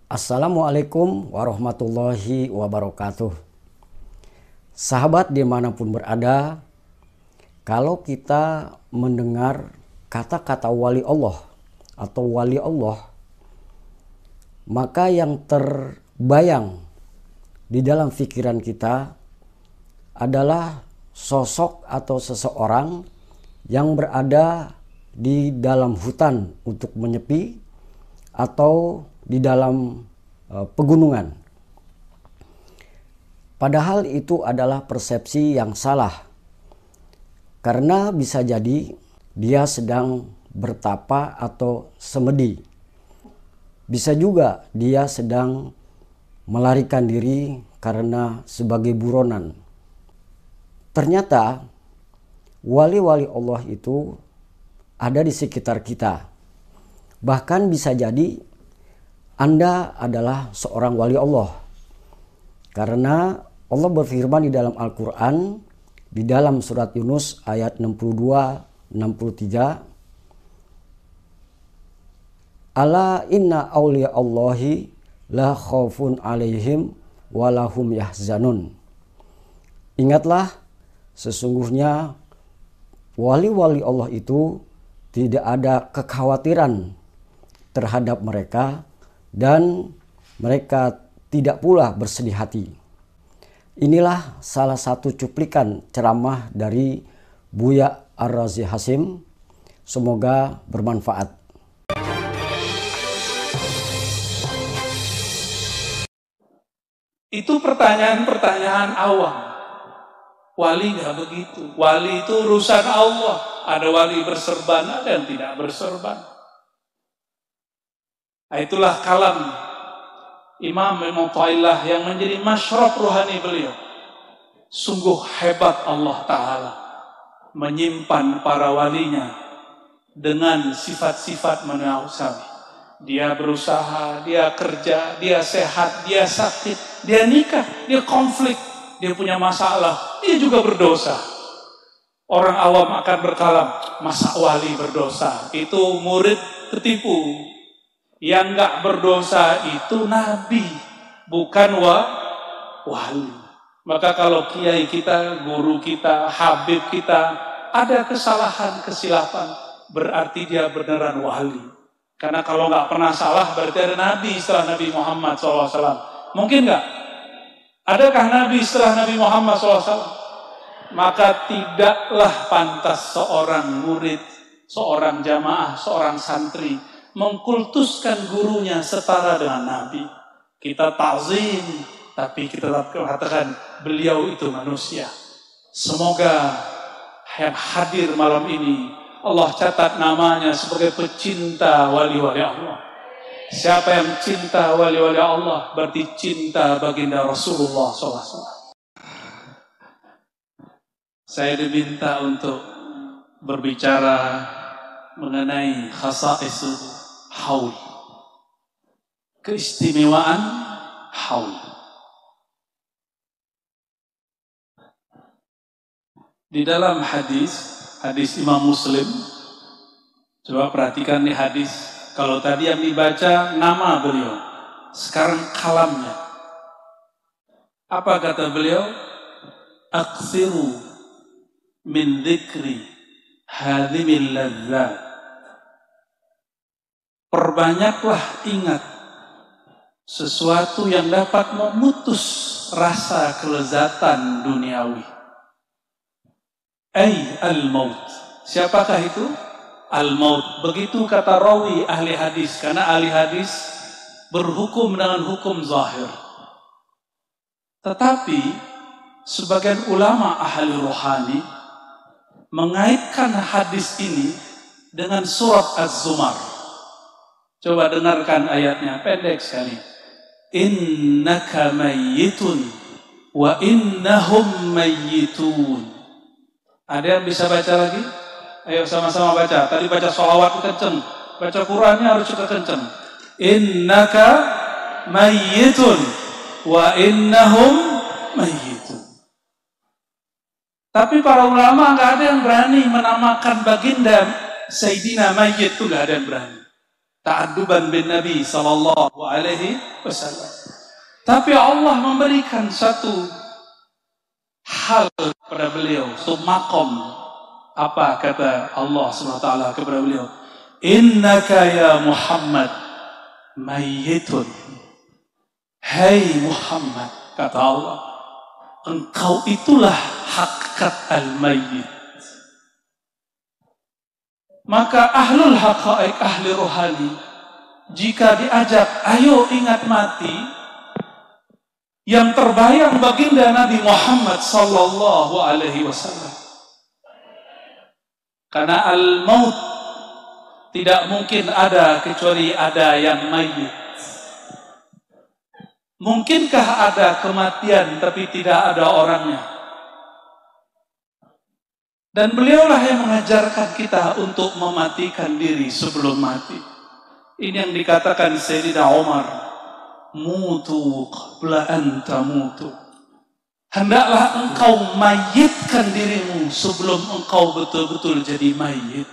Assalamualaikum warahmatullahi wabarakatuh. Sahabat dimanapun berada, kalau kita mendengar kata-kata wali Allah atau wali Allah, maka yang terbayang di dalam pikiran kita adalah sosok atau seseorang yang berada di dalam hutan untuk menyepi atau di dalam pegunungan. Padahal itu adalah persepsi yang salah. Karena bisa jadi dia sedang bertapa atau semedi. Bisa juga dia sedang melarikan diri karena sebagai buronan. Ternyata wali-wali Allah itu ada di sekitar kita. Bahkan bisa jadi Anda adalah seorang wali Allah. Karena Allah berfirman di dalam Al-Quran, di dalam surat Yunus ayat 62-63. Ala inna awliya Allahi la khaufun alaihim walahum yahzanun. Ingatlah, sesungguhnya wali-wali Allah itu tidak ada kekhawatiran terhadap mereka dan mereka tidak pula bersedih hati. Inilah salah satu cuplikan ceramah dari Buya Ar-Razi Hasim. Semoga bermanfaat. Itu pertanyaan-pertanyaan awam. Wali gak begitu. Wali itu urusan Allah. Ada wali berserban, ada yang tidak berserban. Nah, itulah kalam Imam Ibn Ta'ilah yang menjadi masyrab ruhani beliau. Sungguh hebat Allah Ta'ala menyimpan para walinya dengan sifat-sifat manusiawi. Dia berusaha, dia kerja, dia sehat, dia sakit, dia nikah, dia konflik, dia punya masalah, dia juga berdosa. Orang awam akan berkalam, masa wali berdosa? Itu murid tertipu. Yang gak berdosa itu nabi, bukan wali. Maka kalau kiai kita, guru kita, habib kita ada kesalahan, kesilapan, berarti dia beneran wali. Karena kalau gak pernah salah berarti ada nabi setelah Nabi Muhammad SAW. Mungkin gak? Adakah nabi setelah Nabi Muhammad SAW? Maka tidaklah pantas seorang murid, seorang jamaah, seorang santri mengkultuskan gurunya setara dengan Nabi. Kita ta'zim, tapi kita tetap katakan beliau itu manusia. Semoga yang hadir malam ini Allah catat namanya sebagai pecinta wali-wali Allah. Siapa yang cinta wali-wali Allah berarti cinta baginda Rasulullah SAW. Saya diminta untuk berbicara mengenai khasaisul haul, keistimewaan haul. Di dalam hadis Imam Muslim, coba perhatikan nih hadis. Kalau tadi yang dibaca nama beliau, sekarang kalamnya. Apa kata beliau? Aksiru min dzikri hadhimil ladzat. Perbanyaklah ingat sesuatu yang dapat memutus rasa kelezatan duniawi. Al-maut. Siapakah itu? Al-maut. Begitu kata rawi ahli hadis. Karena ahli hadis berhukum dengan hukum zahir. Tetapi sebagian ulama ahli rohani mengaitkan hadis ini dengan surat Az-Zumar. Coba dengarkan ayatnya, pendek sekali. Innaka mayyitun wa innahum mayyitun. Ada yang bisa baca lagi? Ayo sama-sama baca. Tadi baca sholawat kenceng, baca Qurannya harus juga kenceng. Innaka mayyitun wa innahum mayyitun. Tapi para ulama nggak ada yang berani menamakan baginda Sayyidina Mayyit, itu nggak ada yang berani. ta'adduban bin Nabi sallallahu alaihi wasallam. Tapi Allah memberikan satu hal kepada beliau, satu makom. Apa kata Allah Subhanahu wa taala kepada beliau? Innaka ya Muhammad mayyitun. Hai Muhammad, kata Allah, engkau itulah hakikat al-mayyit. Maka ahlul haqa'iq, ahli rohani, jika diajak, ayo ingat mati, yang terbayang baginda Nabi Muhammad sallallahu alaihi wasallam. Karena al-maut tidak mungkin ada kecuali ada yang mayyit. Mungkinkah ada kematian tapi tidak ada orangnya? Dan beliaulah yang mengajarkan kita untuk mematikan diri sebelum mati. Ini yang dikatakan Sayyidina Umar, mutu qabla an tamutu. Hendaklah engkau mayitkan dirimu sebelum engkau betul-betul jadi mayit.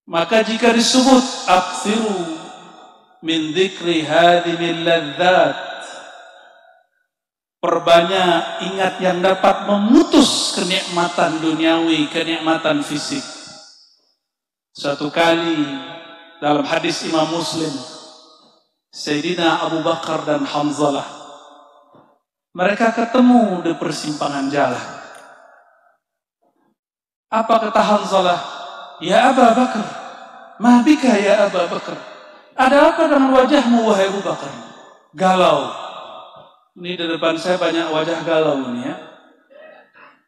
Maka jika disebut akthiru min dzikri hadhimil ladzat, perbanyak ingat yang dapat memutus kenikmatan duniawi, kenikmatan fisik. Suatu kali dalam hadis Imam Muslim, Sayyidina Abu Bakar dan Hamzalah, mereka ketemu di persimpangan jalan. Apa kata Hamzalah? Ya Abu Bakar, ma bika ya Abu Bakar? Ada apa dengan wajahmu wahai Abu Bakar? Galau. Ini di depan saya banyak wajah galau ini ya.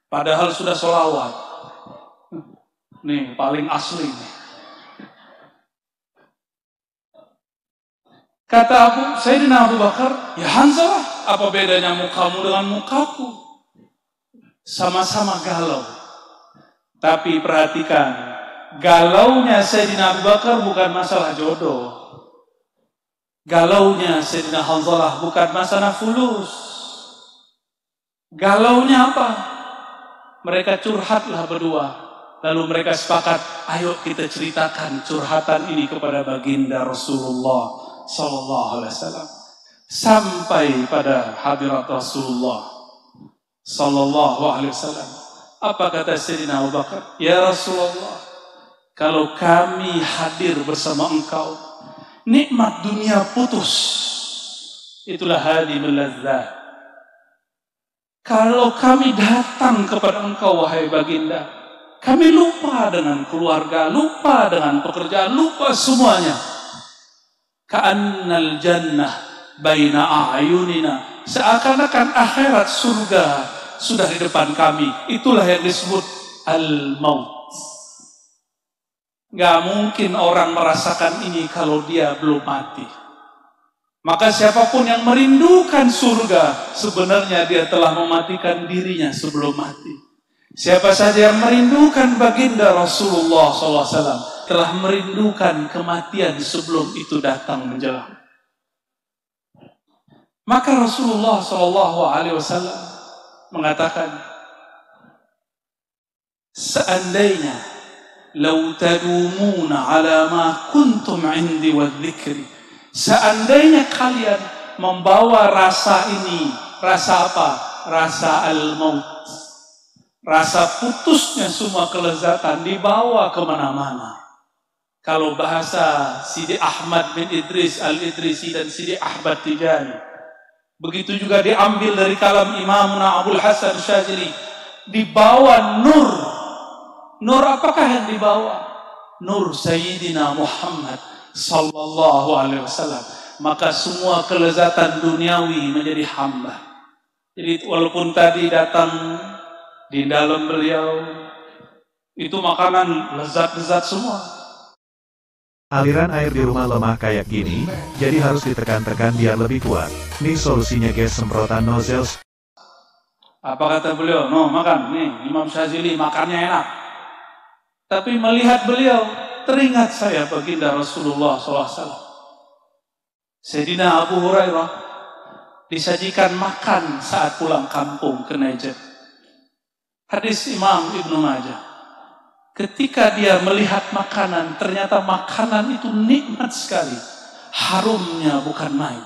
Padahal sudah sholawat. Nih paling asli nih. Kata Sayyidina Abu Bakar, ya Hanzalah, apa bedanya mukamu dengan mukaku? Sama-sama galau. Tapi perhatikan, galaunya Sayyidina Abu Bakar bukan masalah jodoh. Galaunya Sayyidina Hanzalah bukan masalah fulus. Galaunya apa? Mereka curhatlah berdua. Lalu mereka sepakat, ayo kita ceritakan curhatan ini kepada baginda Rasulullah sallallahu alaihi wasallam. Sampai pada hadirat Rasulullah sallallahu alaihi wasallam. Apa kata Sayyidina Abu Bakar? Ya Rasulullah, kalau kami hadir bersama engkau, nikmat dunia putus. Itulah hadimul ladzat. Kalau kami datang kepada engkau wahai baginda, kami lupa dengan keluarga, lupa dengan pekerjaan, lupa semuanya. Ka'annal jannah baina a'yunina. Seakan-akan akhirat surga sudah di depan kami. Itulah yang disebut al-maut. Gak mungkin orang merasakan ini kalau dia belum mati. Maka siapapun yang merindukan surga, sebenarnya dia telah mematikan dirinya sebelum mati. Siapa saja yang merindukan baginda Rasulullah SAW, telah merindukan kematian sebelum itu datang menjelang. Maka Rasulullah SAW mengatakan, seandainya lau tadumuna ala ma kuntum indi wa dzikri, seandainya kalian membawa rasa ini, rasa apa? Rasa al-maut, rasa putusnya semua kelezatan dibawa kemana-mana. Kalau bahasa Sidi Ahmad bin Idris Al-Idrisi dan Sidi Ahmad Tijani, begitu juga diambil dari kalam Imamuna Abul Hasan Syadzili, dibawa nur. Nur apakah yang dibawa? Nur Sayyidina Muhammad sallallahu alaihi wasallam. Maka semua kelezatan duniawi menjadi hamba. Jadi walaupun tadi datang di dalam beliau itu makanan lezat-lezat semua. Aliran air di rumah lemah kayak gini, jadi harus ditekan-tekan biar lebih kuat. Nih solusinya guys, semprotan nozzle. Apa kata beliau? No, makan. Nih, Imam Syadzili makannya enak. Tapi melihat beliau, teringat saya baginda Rasulullah SAW. Sayyidina Abu Hurairah disajikan makan saat pulang kampung ke Najd. Hadis Imam Ibnu Majah. ketika dia melihat makanan, ternyata makanan itu nikmat sekali. Harumnya bukan main.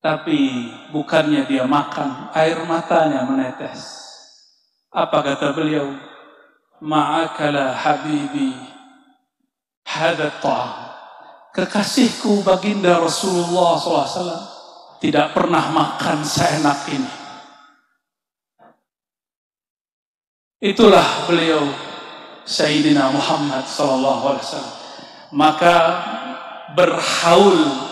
Tapi bukannya dia makan, air matanya menetes. Apa kata beliau? Ma'akala habibi hadat ta'am. Kekasihku baginda Rasulullah SAW tidak pernah makan seenak ini. Itulah beliau Sayyidina Muhammad SAW. Maka berhaul.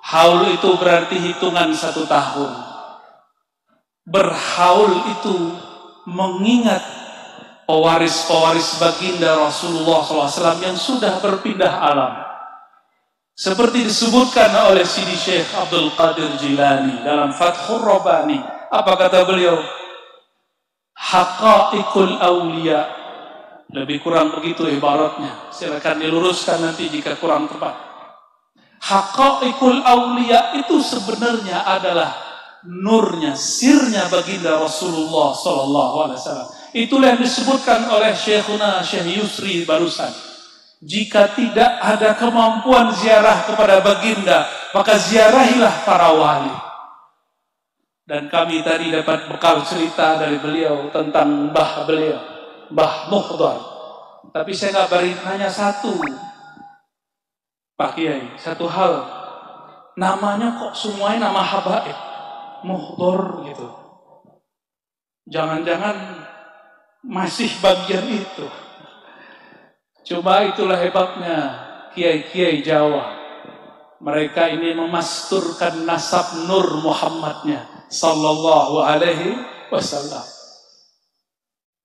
Haul itu berarti hitungan 1 tahun. Berhaul itu mengingat pewaris-pewaris baginda Rasulullah SAW yang sudah berpindah alam. Seperti disebutkan oleh Sidi Syekh Abdul Qadir Jilani dalam Fathur Rabbani. Apa kata beliau? Haqa'iqul awliya. Lebih kurang begitu ibaratnya. Silakan diluruskan nanti jika kurang tepat. Haqa'iqul awliya itu sebenarnya adalah nurnya, sirnya baginda Rasulullah SAW. Itulah yang disebutkan oleh Syekhuna Syekh Yusri barusan. Jika tidak ada kemampuan ziarah kepada baginda, maka ziarahilah para wali. Dan kami tadi dapat bekal cerita dari beliau tentang mbah beliau, Mbah Muhdar. Tapi saya nggak beri hanya satu, Pak Kiai, satu hal. Namanya kok semuanya nama habaib, Muhdar gitu. Jangan-jangan masih bagian itu. Coba itulah hebatnya kiai-kiai Jawa. Mereka ini memasturkan nasab Nur Muhammadnya sallallahu alaihi wasallam.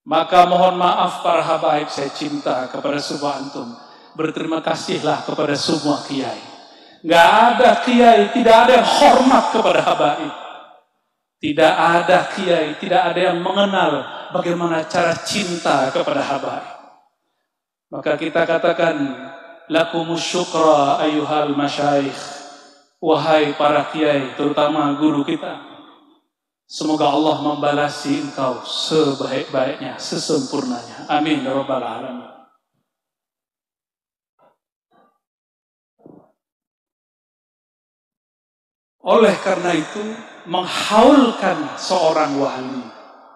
Maka mohon maaf para habaib, saya cinta kepada semua antum. Berterima kasihlah kepada semua kiai. Nggak ada kiai, tidak ada yang hormat kepada habaib. Tidak ada kiai, tidak ada yang mengenal bagaimana cara cinta kepada habaib. Maka kita katakan, lakumus syukra ayuhal masyayikh. Wahai para kiai, terutama guru kita. Semoga Allah membalasi engkau sebaik-baiknya, sesempurnanya. Amin ya rabbal alamin. Oleh karena itu, menghaulkan seorang wali,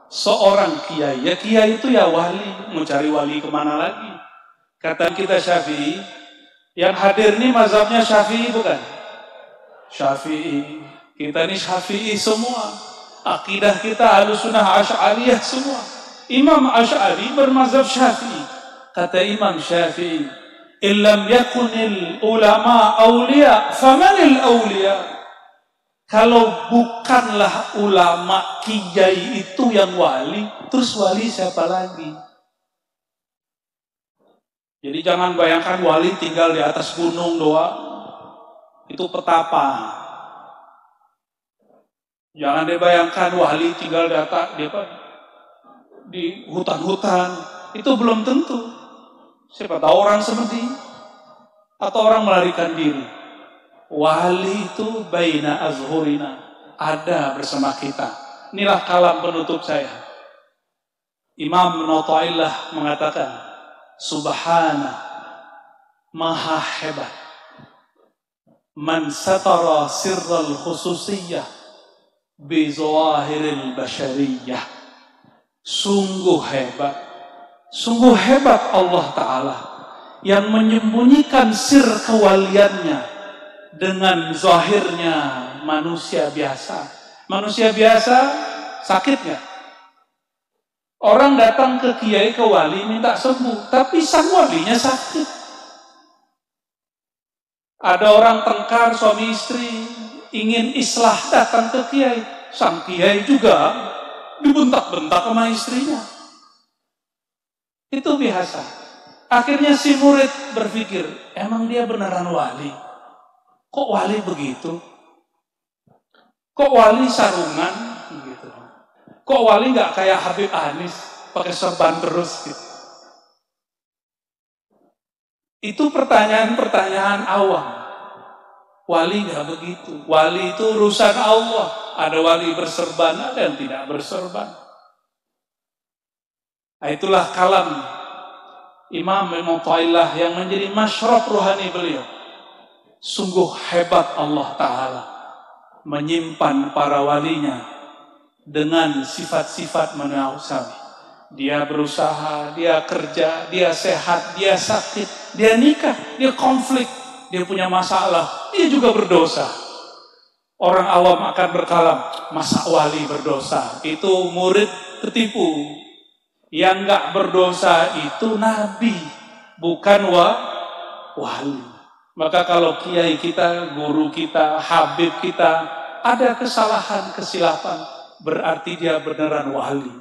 seorang kiai. Ya kiai itu ya wali, mau cari wali kemana lagi? Kata kita Syafi'i, yang hadir ini mazhabnya Syafi'i bukan? Syafi'i. Kita ini Syafi'i semua. Akidah kita Ahlussunnah Asy'ariyah semua. Imam Asy'ari bermazhab Syafi'i. Kata Imam Syafi'i, "Illam yakunil ulama awliya, famanil awliya?" Kalau bukanlah ulama kiai itu yang wali, terus wali siapa lagi? Jadi jangan bayangkan wali tinggal di atas gunung doang. Itu petapa. Jangan dibayangkan wali tinggal di atas di hutan-hutan. Itu belum tentu. Siapa tahu orang semedi atau orang melarikan diri. Wali itu baina azhurina, ada bersama kita. Inilah kalam penutup saya. Imam Ibnu Athaillah mengatakan, Subhana, maha hebat, man satara sirral khususiyah bi zawahiril bashariyah. Sungguh hebat Allah Ta'ala yang menyembunyikan sir kewaliannya dengan zahirnya manusia biasa. Manusia biasa sakit nggak? Orang datang ke kiai, ke wali minta sembuh, tapi sang walinya sakit. Ada orang tengkar suami istri ingin islah datang ke kiai, sang kiai juga dibentak-bentak sama istrinya. Itu biasa. Akhirnya si murid berpikir, emang dia beneran wali? Kok wali begitu? Kok wali sarungan? Gitu. Kok wali nggak kayak Habib Anis pakai serban terus? Gitu. Itu pertanyaan-pertanyaan awam. Wali nggak begitu. Wali itu urusan Allah. Ada wali berserban, ada yang tidak berserban. Itulah kalam Imam Ibn Athaillah yang menjadi masyrab ruhani beliau. Sungguh hebat Allah Ta'ala menyimpan para walinya dengan sifat-sifat manusiawi. Dia berusaha, dia kerja, dia sehat, dia sakit, dia nikah, dia konflik, dia punya masalah, dia juga berdosa. Orang awam akan berkalam, masa wali berdosa? Itu murid tertipu. Yang enggak berdosa itu nabi, bukan wali. Maka kalau kiai kita, guru kita, habib kita ada kesalahan, kesilapan, berarti dia beneran wali.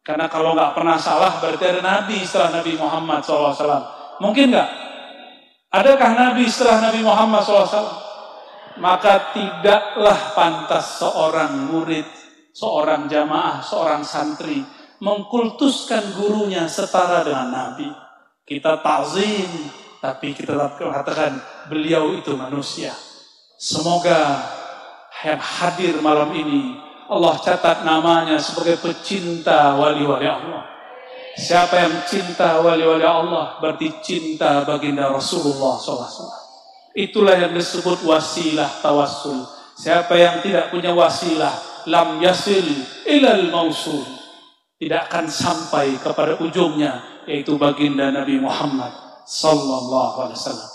Karena kalau nggak pernah salah berarti ada nabi setelah Nabi Muhammad SAW. Mungkin nggak? Adakah nabi setelah Nabi Muhammad SAW? Maka tidaklah pantas seorang murid, seorang jamaah, seorang santri mengkultuskan gurunya setara dengan nabi. Kita ta'zim, tapi kita tetap katakan beliau itu manusia. Semoga yang hadir malam ini Allah catat namanya sebagai pecinta wali-wali Allah. Siapa yang cinta wali-wali Allah berarti cinta baginda Rasulullah SAW. Itulah yang disebut wasilah tawassul. Siapa yang tidak punya wasilah, lam yasil ilal mausul, tidak akan sampai kepada ujungnya, yaitu baginda Nabi Muhammad sallallahu alaihi wasallam.